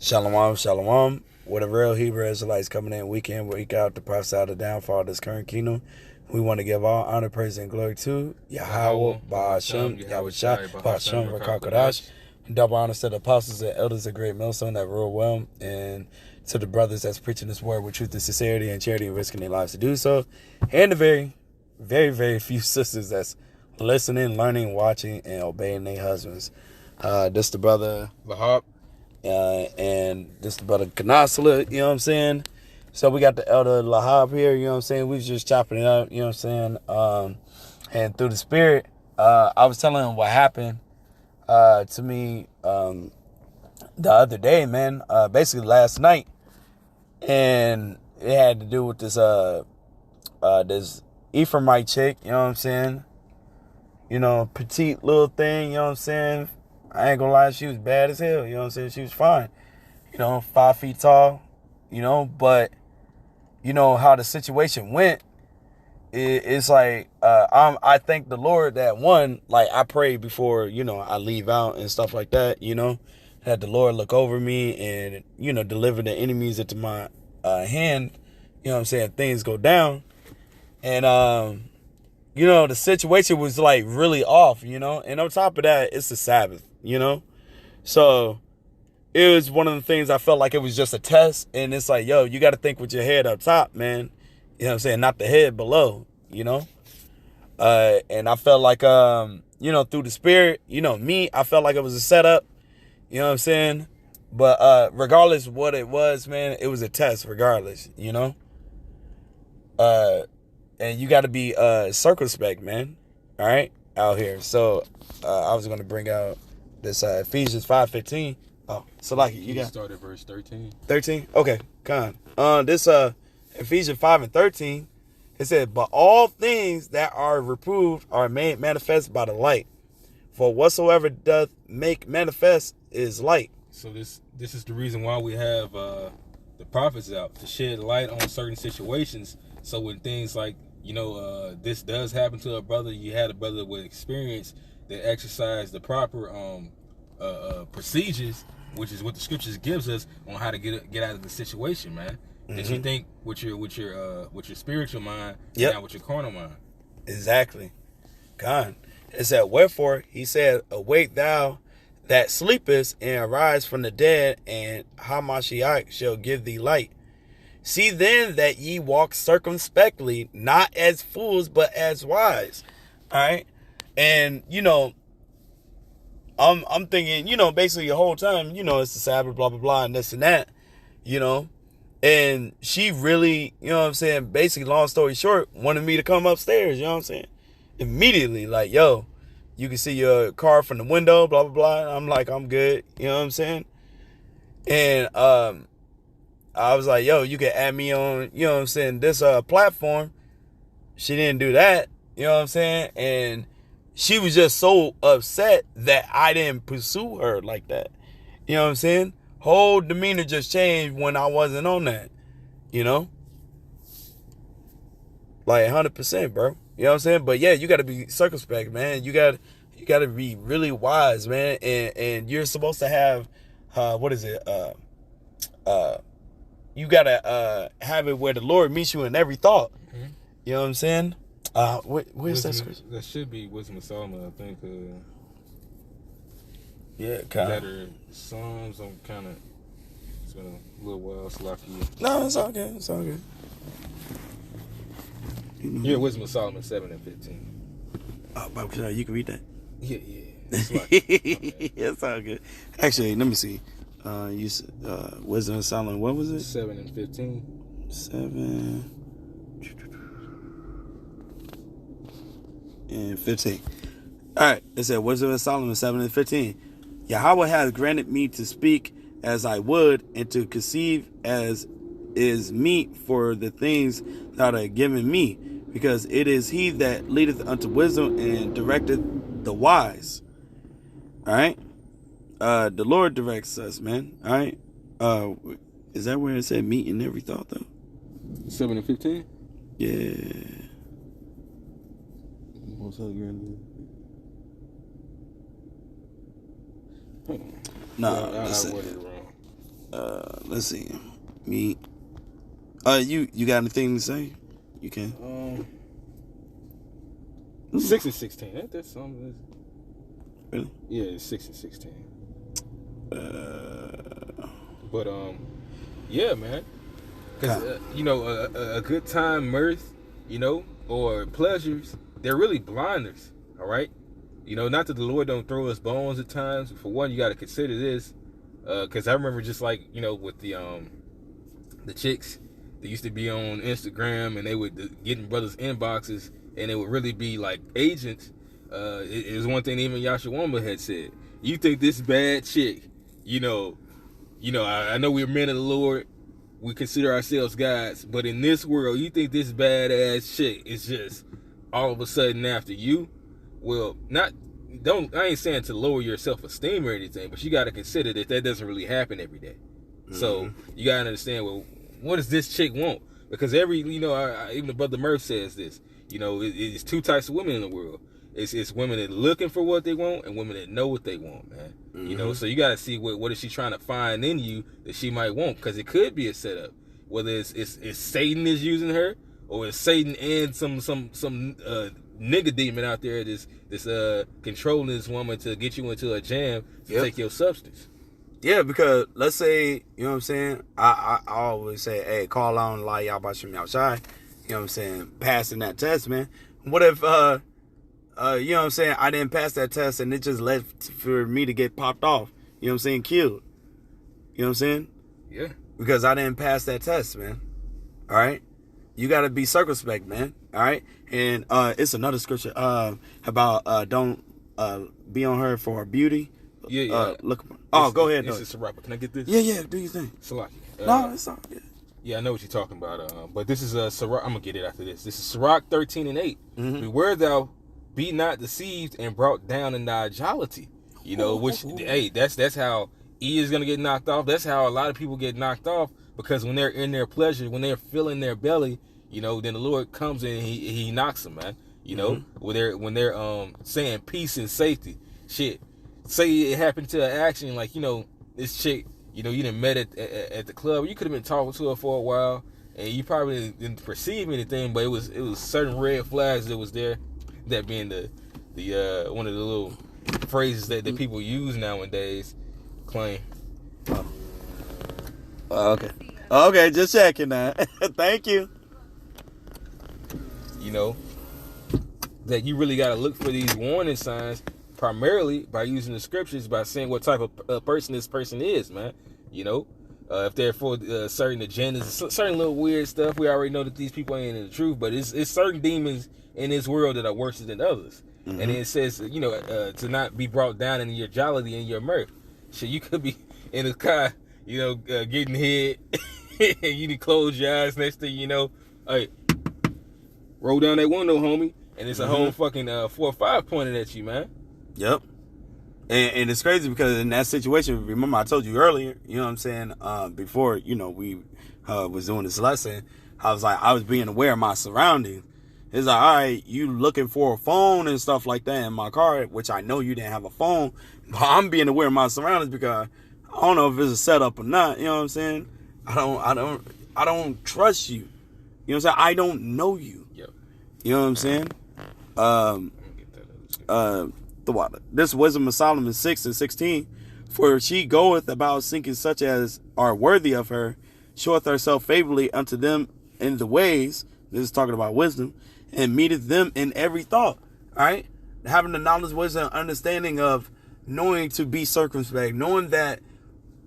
Shalom, shalom. With a real Hebrew Israelites coming in week in, week out to prophesy the downfall of this current kingdom. We want to give all honor, praise, and glory to Yahweh, Ba'ashem, Yahweh Shai, Ba'ashem, Rakakadash. Double honors to the apostles and elders of Great Millstone that rule well, and to the brothers that's preaching this word with truth and sincerity and charity and risking their lives to do so. And the very, very, very few sisters that's listening, learning, watching, and obeying their husbands. This the brother Lahab. And this the brother Kanasala, you know what I'm saying? So we got the elder Lahab here, you know what I'm saying? We was just chopping it up, you know what I'm saying? And through the spirit, I was telling him what happened to me the other day, man. Basically last night. And it had to do with this this Ephraimite chick, you know what I'm saying? You know, petite little thing, you know what I'm saying? I ain't gonna lie, she was bad as hell, you know what I'm saying? She was fine. You know, 5 feet tall, you know, but you know how the situation went. It's like I thank the Lord that one, like I prayed before, you know, I leave out and stuff like that, you know, that the Lord look over me and, you know, deliver the enemies into my hand, you know what I'm saying? Things go down. And you know, the situation was like really off, you know, and on top of that, it's the Sabbath, you know, so it was one of the things I felt like it was just a test. And it's like, yo, you got to think with your head up top, man. You know what I'm saying? Not the head below, you know? And I felt like, you know, through the spirit, you know, I felt like it was a setup, you know what I'm saying? But regardless of what it was, man, it was a test regardless, you know? And you got to be circumspect, man. All right? Out here. So I was going to bring out this Ephesians 5:15. Oh, so like you got start at verse 13. 13? Okay, con. This Ephesians 5:13, it said, but all things that are reproved are made manifest by the light. For whatsoever doth make manifest is light. So this is the reason why we have the prophets out, to shed light on certain situations. So when things like, you know, this does happen to a brother, you had a brother with experience that exercised the proper procedures, which is what the scriptures gives us on how to get out of the situation, man. That you think with your spiritual mind, not with your carnal mind. Exactly. God. It said, wherefore he said, awake thou that sleepest, and arise from the dead, and Hamashiach shall give thee light. See then that ye walk circumspectly, not as fools, but as wise. All right. And you know, I'm thinking, you know, basically the whole time, you know, it's the Sabbath, blah, blah, blah, and this and that, you know. And she really, you know what I'm saying, basically, long story short, wanted me to come upstairs, you know what I'm saying? Immediately, like, yo, you can see your car from the window, blah, blah, blah. I'm like, I'm good, you know what I'm saying? And I was like, yo, you can add me on, you know what I'm saying, this platform. She didn't do that, you know what I'm saying? And she was just so upset that I didn't pursue her like that. You know what I'm saying? Whole demeanor just changed when I wasn't on that. You know? Like 100%, bro. You know what I'm saying? But yeah, you got to be circumspect, man. You got to be really wise, man. And you're supposed to have what is it? You got to have it where the Lord meets you in every thought. Mm-hmm. You know what I'm saying? Where's that scripture? That should be Wisdom of Solomon, I think. Yeah, kind of. Better Psalms. I'm kind of. It's been a little while, Slacky. No, it's all good. It's all good. Yeah, Wisdom of Solomon 7:15. Oh, Bob, you can read that. Yeah. Slacky. Yeah, it's all good. Actually, let me see. You said Wisdom of Solomon. What was it? 7:15. 7 and 15. All right. It said Wisdom of Solomon 7 and 15. Yahweh has granted me to speak as I would, and to conceive as is meet for the things that are given me, because it is he that leadeth unto wisdom and directeth the wise. All right. The Lord directs us, man. All right. Is that where it said meet in every thought though? 7 and 15. Yeah. What's that again? No, I worded it wrong. Let's see. Me. You got anything to say? You can. 6 and 16. Ain't that something? Really? Yeah, it's 6 and 16. But yeah, man. Because a good time, mirth, or pleasures, they're really blinders. All right. Not that the Lord don't throw us bones at times. For one, you got to consider this, because I remember just like with the chicks that used to be on Instagram, and they would get in brothers' inboxes, and it would really be like agents. It was one thing even Yashawamba had said. You think this bad chick, I know we're men of the Lord, we consider ourselves gods, but in this world, you think this badass chick is just all of a sudden after you? Well, I ain't saying to lower your self-esteem or anything, but you got to consider that doesn't really happen every day. Mm-hmm. So you got to understand, well, what does this chick want? Because even the brother Murph says this, it's two types of women in the world. It's women that looking for what they want and women that know what they want, man. Mm-hmm. So you got to see what is she trying to find in you that she might want, because it could be a setup. Whether it's Satan is using her, or it's Satan and some nigga demon out there that's controlling this woman to get you into a jam to take your substance. Yeah, because let's say, you know what I'm saying, I always say, hey, call on la yabashim yashai, you know what I'm saying, passing that test, man. What if, you know what I'm saying, I didn't pass that test and it just led for me to get popped off, you know what I'm saying, killed, you know what I'm saying? Yeah. Because I didn't pass that test, man, all right? You got to be circumspect, man, all right? And it's another scripture about don't be on her for her beauty. Yeah. Look. Oh, go ahead. This is Sarapa. Can I get this? Yeah. Do you think? Salaki. No, it's all good. Yeah, I know what you're talking about. But this is Sirach. I'm gonna get it after this. This is Sirach 13 and 8. Mm-hmm. Beware thou be not deceived and brought down in thy jollity. Hey, that's how E is gonna get knocked off. That's how a lot of people get knocked off, because when they're in their pleasure, when they're filling their belly, then the Lord comes in and he knocks them, man. Mm-hmm. when they're saying peace and safety, shit. Say it happened to an action like, this chick, you done met at the club. You could have been talking to her for a while, and you probably didn't perceive anything, but it was certain red flags that was there. That being the one of the little phrases that people use nowadays. Claim. Okay, just checking that. Thank you. That you really got to look for these warning signs, primarily by using the scriptures, by saying what type of person this person is, man. If they're for certain agendas, certain little weird stuff, we already know that these people ain't in the truth, but it's certain demons in this world that are worse than others. Mm-hmm. And it says, to not be brought down in your jollity and your mirth. Shit, you could be in the car, getting hit, and you need to close your eyes. Next thing you know, hey, roll down that window, homie, and it's a whole fucking 4 or 5 pointed at you, man. Yep. And it's crazy because in that situation, remember I told you earlier, you know what I'm saying, before, we was doing this lesson, I was being aware of my surroundings. It's like, all right, you looking for a phone and stuff like that in my car, which I know you didn't have a phone, but I'm being aware of my surroundings because I don't know if it's a setup or not, you know what I'm saying? I don't trust you. You know what I'm saying? I don't know you. Yep. You know what I'm saying? The water. This wisdom of Solomon 6 and 16. For she goeth about seeking such as are worthy of her, showeth herself favorably unto them in the ways. This is talking about wisdom, and meeteth them in every thought. All right, having the knowledge, wisdom, understanding of knowing to be circumspect, knowing that,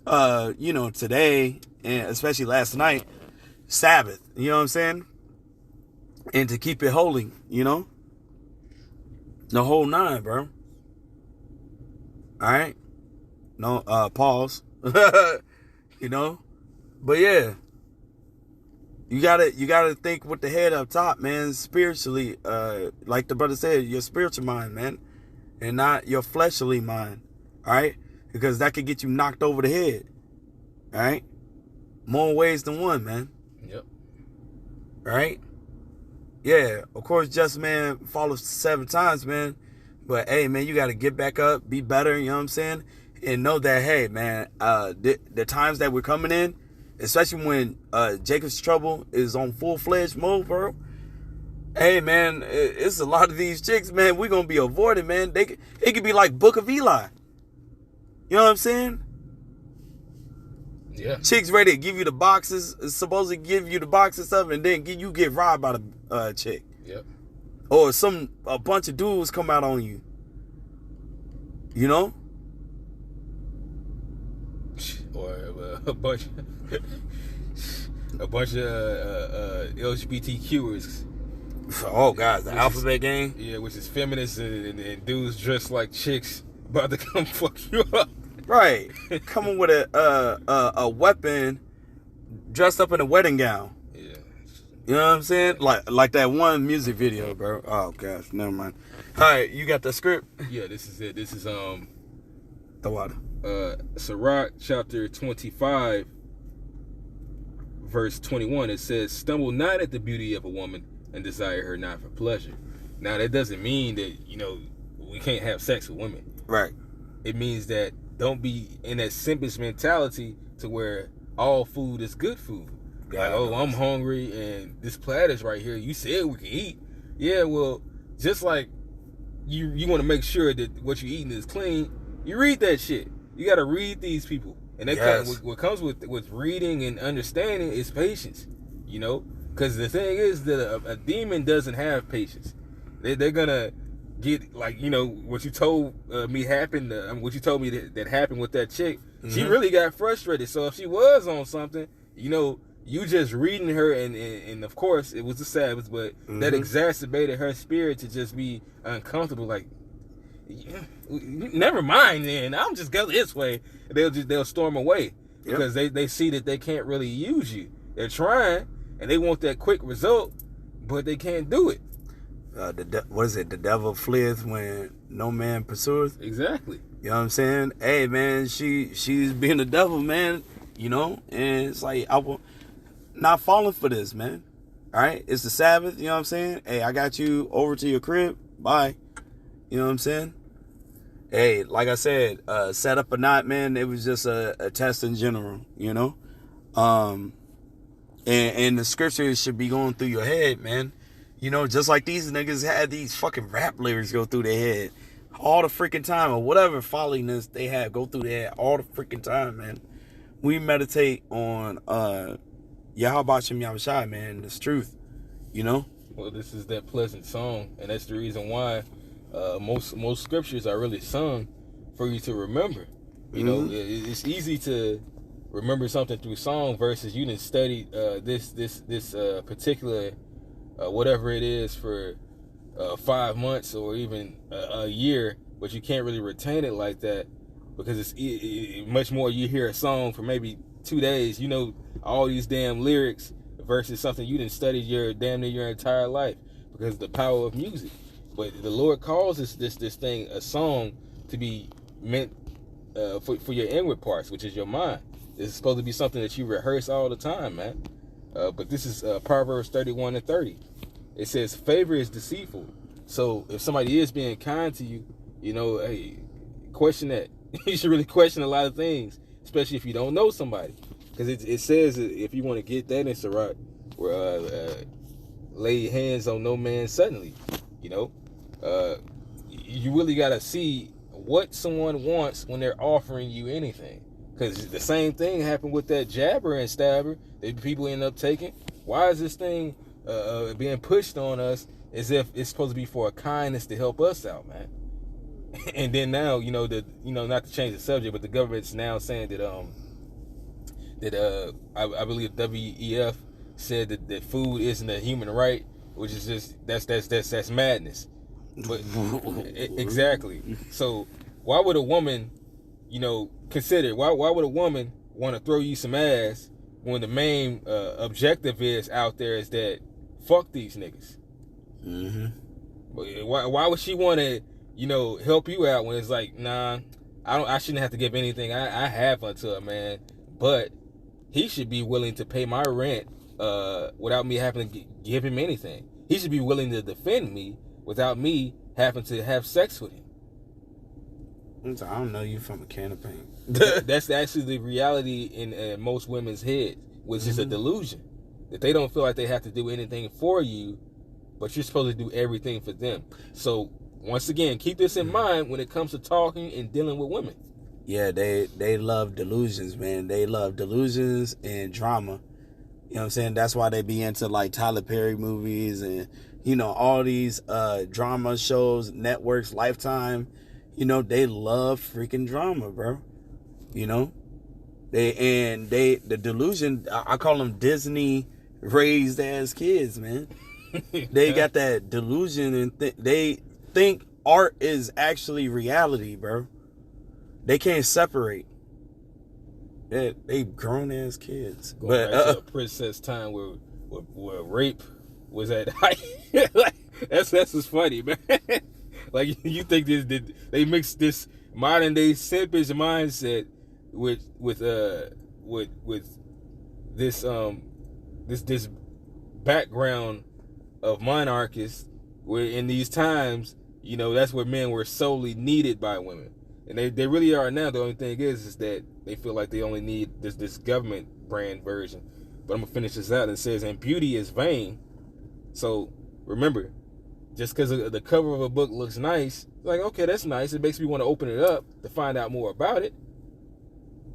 today and especially last night, Sabbath. You know what I'm saying? And to keep it holy. The whole 9, bro. All right. No, pause. But yeah, you gotta think with the head up top, man. Spiritually, like the brother said, your spiritual mind, man, and not your fleshly mind. All right, because that could get you knocked over the head. All right, more ways than one, man. Yep. All right. Yeah, of course, just man falls 7 times, man. But hey, man, you got to get back up, be better, you know what I'm saying? and know that, hey, man, the times that we're coming in, especially when Jacob's Trouble is on full-fledged mode, bro. Hey, man, it's a lot of these chicks, man, we're going to be avoided, man. It could be like Book of Eli. You know what I'm saying? Yeah. Chicks ready to give you the boxes, supposed to give you the box and stuff, and then you get robbed by the chick. Yep. Or a bunch of dudes come out on you. You know? Or a bunch of LGBTQers. Oh, God, the alphabet gang? Yeah, which is feminists and dudes dressed like chicks about to come fuck you up. Right. Coming with a weapon dressed up in a wedding gown. Yeah. You know what I'm saying? Like that one music video, bro. Oh, gosh, never mind. All right, you got the script? Yeah, this is it. This is The water. Sirach chapter 25 verse 21. It says, "Stumble not at the beauty of a woman and desire her not for pleasure." Now that doesn't mean that, we can't have sex with women. Right. It means that don't be in that simplest mentality to where all food is good food. Like, oh, I'm hungry and this platter's right here. You said we can eat. Yeah, well, just like you want to make sure that what you're eating is clean, you read that shit. You got to read these people. And that what comes with reading and understanding is patience, Because the thing is that a demon doesn't have patience. They're going to get, like, what you told me happened, what you told me that happened with that chick. Mm-hmm. She really got frustrated. So if she was on something, you just reading her, and of course it was the Sabbath, but that exacerbated her spirit to just be uncomfortable. Like, never mind, then I'm just go this way. They'll storm away because they see that they can't really use you. They're trying and they want that quick result, but they can't do it. What is it? The devil fleeth when no man pursueth. Exactly. You know what I'm saying? Hey, man, she's being the devil, man. And it's like, I'm not falling for this, man. All right, it's the Sabbath. You know what I'm saying? Hey, I got you over to your crib. Bye. You know what I'm saying? Hey, like I said, set up or not, man, it was just a test in general, and the scriptures should be going through your head, man. Just like these niggas had these fucking rap lyrics go through their head all the freaking time, or whatever folliness they have go through their head all the freaking time, man. We meditate on Yahweh Shem Yahushai, man. It's truth, Well, this is that pleasant song, and that's the reason why most scriptures are really sung for you to remember. It's easy to remember something through song versus you didn't study this particular whatever it is for 5 months or even a year, but you can't really retain it like that because it's much more. You hear a song for maybe 2 days, all these damn lyrics versus something you didn't study damn near your entire life because of the power of music. But the Lord calls this thing a song to be meant for your inward parts, which is your mind. It's supposed to be something that you rehearse all the time, man. But this is Proverbs 31:30. It says, favor is deceitful. So if somebody is being kind to you, hey, question that. You should really question a lot of things, especially if you don't know somebody. Because it says, if you want to get that in Sirach, lay hands on no man suddenly. You really got to see what someone wants when they're offering you anything. Because the same thing happened with that jabber and stabber that people end up taking. Why is this thing being pushed on us as if it's supposed to be for a kindness to help us out, man? And then now, not to change the subject, but the government's now saying that I believe WEF said that food isn't a human right, which is just that's madness. But exactly. So why would a woman, consider why would a woman want to throw you some ass when the main objective is out there is that fuck these niggas? Why would she want to help you out when it's like, nah, I shouldn't have to give anything I have unto a man, but he should be willing to pay my rent without me having to give him anything. He should be willing to defend me without me having to have sex with him. I don't know you from a can of paint. That's actually the reality in most women's heads, which is a delusion. That they don't feel like they have to do anything for you, but you're supposed to do everything for them. So, once again, keep this in mind when it comes to talking and dealing with women. Yeah, they love delusions, man. They love delusions and drama. You know what I'm saying? That's why they be into like Tyler Perry movies and, you know, all these drama shows, networks, Lifetime. You know, they love freaking drama, bro. You know? The delusion, I call them Disney raised ass kids, man. They got that delusion and they think art is actually reality, bro. They can't separate. They grown ass kids. Going back to a princess time where rape was at height. Like, that's just funny, man. Like, you think they mix this modern day simpish mindset with this background of monarchists, where in these times, you know, that's where men were solely needed by women. And they really are now. The only thing is that they feel like they only need this government brand version. But I'm going to finish this out. It says, and beauty is vain. So remember, just because the cover of a book looks nice, like, okay, that's nice. It makes me want to open it up to find out more about it.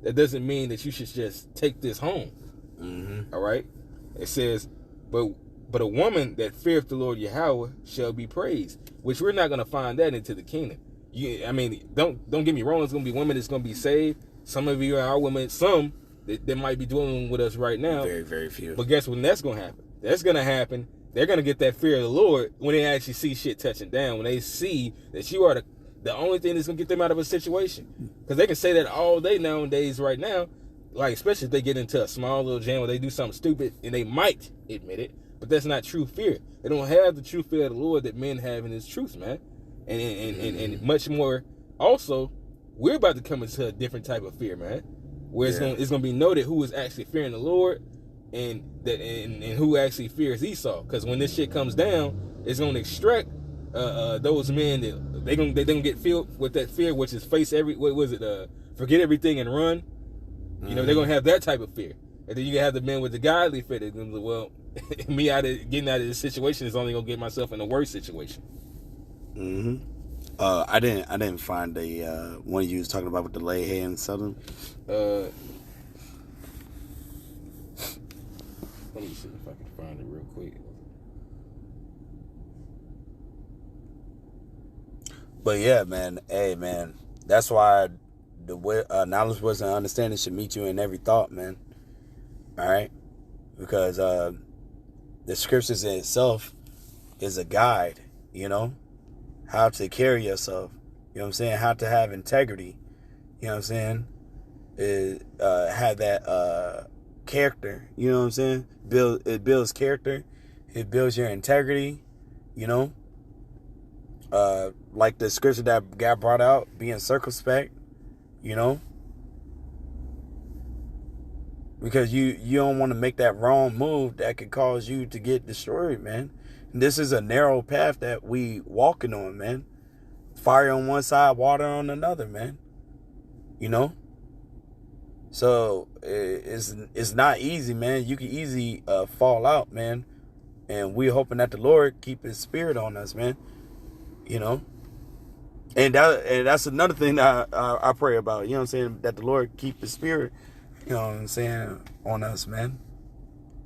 That doesn't mean that you should just take this home. All right? It says, but a woman that feareth the Lord Yahweh shall be praised, which we're not going to find that into the kingdom. I mean, don't get me wrong. It's going to be women that's going to be saved. Some of you are women. Some that might be dwelling with us right now. Very, very few. But guess when that's going to happen? That's going to happen. They're going to get that fear of the Lord when they actually see shit touching down. When they see that you are the only thing that's going to get them out of a situation. Because they can say that all day nowadays right now. Like, especially if they get into a small little jam where they do something stupid. And they might admit it. But that's not true fear. They don't have the true fear of the Lord that men have in His truth, man. And much more. Also, we're about to come into a different type of fear, man. Where it's going to be noted who is actually fearing the Lord and who actually fears Esau. Because when this shit comes down, it's going to extract those men that they gonna get filled with that fear, which is forget everything and run. You know, they're gonna have that type of fear. And then you can have the men with the godly fear. They're gonna be, well, getting out of this situation is only gonna get myself in a worse situation. I didn't find the one you was talking about with the lay hands something. Let me see if I can find it real quick. But yeah, man. Hey, man. That's why the knowledge, wisdom, and understanding should meet you in every thought, man. All right, because the scriptures in itself is a guide. You know, how to carry yourself. You know what I'm saying? How to have integrity. You know what I'm saying? Have that character. You know what I'm saying? It builds character. It builds your integrity. You know? Like the scripture that got brought out, being circumspect. You know? Because you don't want to make that wrong move that could cause you to get destroyed, man. This is a narrow path that we walking on, man. Fire on one side, water on another, man. You know? So it's not easy, man. You can easily fall out, man. And we're hoping that the Lord keep His spirit on us, man. You know? And that's another thing that I pray about. You know what I'm saying? That the Lord keep His spirit, you know what I'm saying, on us, man.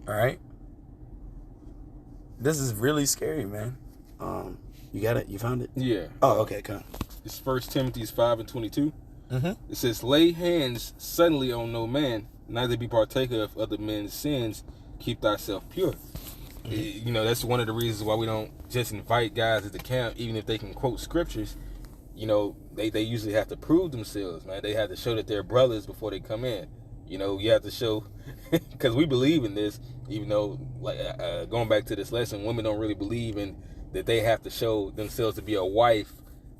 All right? This is really scary, man. You got it? You found it? Yeah. Oh, okay, come. It's 1 Timothy 5:22. Mm-hmm. It says, lay hands suddenly on no man, neither be partaker of other men's sins, keep thyself pure. Mm-hmm. You know, that's one of the reasons why we don't just invite guys at the camp, even if they can quote scriptures. You know, they usually have to prove themselves, man. They have to show that they're brothers before they come in. You know, you have to show, because we believe in this, even though, like, going back to this lesson, women don't really believe in that they have to show themselves to be a wife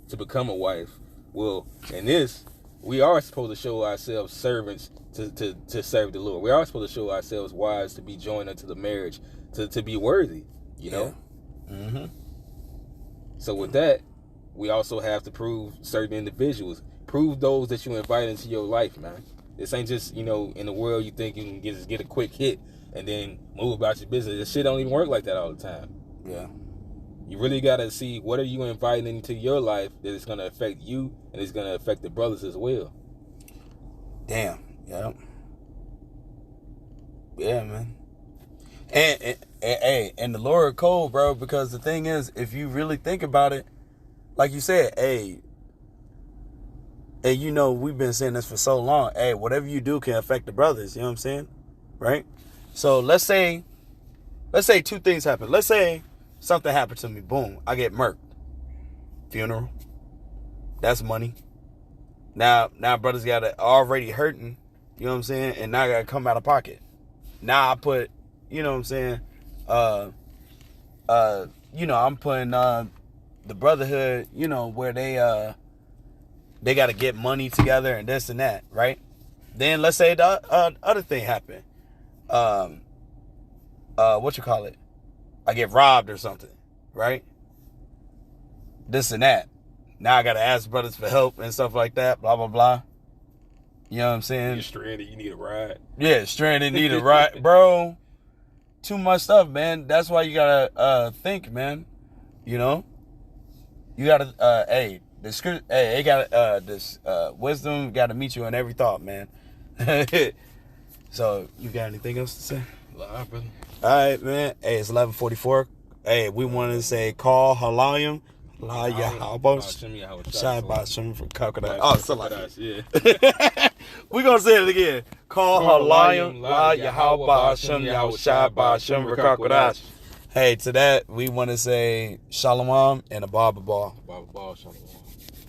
to become a wife. Well, in this, we are supposed to show ourselves servants to serve the Lord. We are supposed to show ourselves wives to be joined unto the marriage, to be worthy, you know? Mm-hmm. So with that, we also have to prove certain individuals. prove those that you invite into your life, man. This ain't just, in the world you think you can just get a quick hit and then move about your business. This shit don't even work like that all the time. Yeah. You really got to see what are you inviting into your life that is going to affect you and it's going to affect the brothers as well. Damn. Yeah. Yeah, man. And the Lord cold, bro, because the thing is, if you really think about it, like you said, and we've been saying this for so long, whatever you do can affect the brothers, you know what I'm saying? Right? So let's say two things happen. Let's say something happened to me, boom, I get murked. Funeral. That's money. Now brothers got it already hurting, you know what I'm saying? And now I gotta come out of pocket. Now I put, you know what I'm saying, I'm putting the brotherhood, where they got to get money together and this and that, right? Then let's say the other thing happened. I get robbed or something, right? This and that. Now I got to ask brothers for help and stuff like that, blah, blah, blah. You know what I'm saying? You're stranded, you need a ride. Yeah, stranded, need a ride. Bro, too much stuff, man. That's why you got to think, man. You got to, this wisdom got to meet you in every thought, man. So, you got anything else to say? Live, brother. All right, man. Hey, it's 11:44. Hey, we wanted to say call Halayim. La Yahweh. Shine by Shimon from Crocodile. Oh, something like that. We're going to say it again. Call Halayim. La Yahweh. Shem Yahushai by Shimon from Crocodile. Hey, to that, we want to say Shalom and a Baba Ball. Baba Ball, Shalom.